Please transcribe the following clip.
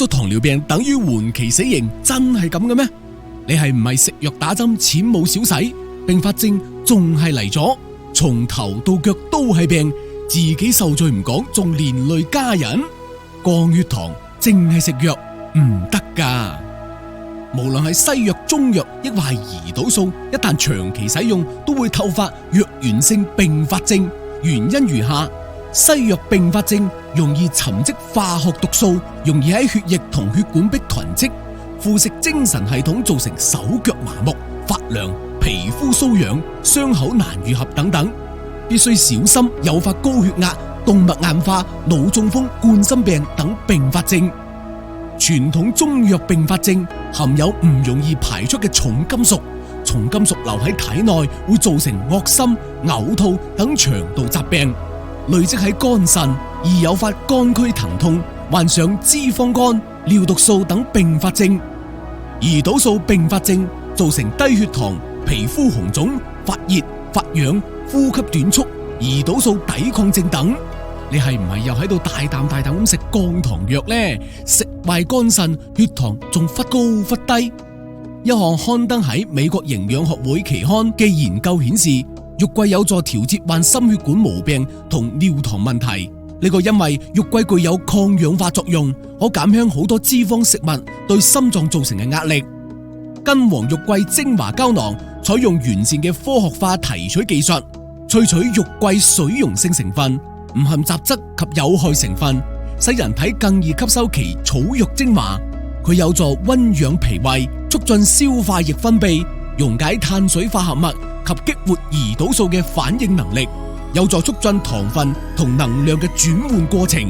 咗糖尿病等於緩期死刑，真係咁嘅咩？你係唔係食藥打針，錢冇少使，併發症仲係嚟咗，從頭到腳都係病，自己受罪唔講，仲連累家人？降血糖淨係食藥唔得噶，無論係西藥、中藥，抑或係胰島素，一旦長期使用，都會透發藥源性併發症。原因如下：西藥併發症容易沉積化學毒素，容易喺血液同血管壁囤積，腐蝕精神系統，造成手腳麻木、發涼、皮膚瘙癢、傷口難愈合等等，必須小心誘發高血壓、動脈硬化、腦中風、冠心病等併發症。傳統中藥併發症含有唔容易排出嘅重金屬，重金屬留喺體內會造成噁心、嘔吐等腸道疾病，累積喺肝腎而誘發肝區疼痛，患上脂肪肝、尿毒素等併發症。胰島素併發症造成低血糖、皮膚紅腫、發熱、發癢、呼吸短促、胰島素抵抗症等。你係唔係又喺度大啖大啖咁食降糖藥呢？食壞肝腎，血糖仲忽高忽低。一項刊登喺美國營養學會期刊嘅研究顯示，肉桂有助調節患心血管毛病同尿糖問題。呢個因為肉桂具有抗氧化作用，可減輕好多脂肪食物對心臟造成嘅壓力。根黃肉桂精華膠囊採用完善嘅科學化提取技術，萃取肉桂水溶性成分，唔含雜質及有害成分，使人體更易吸收其草藥精華。佢有助溫養脾胃，促進消化液分泌，溶解碳水化合物及激活胰島素嘅反應能力，有助促進糖分同能量嘅轉換過程。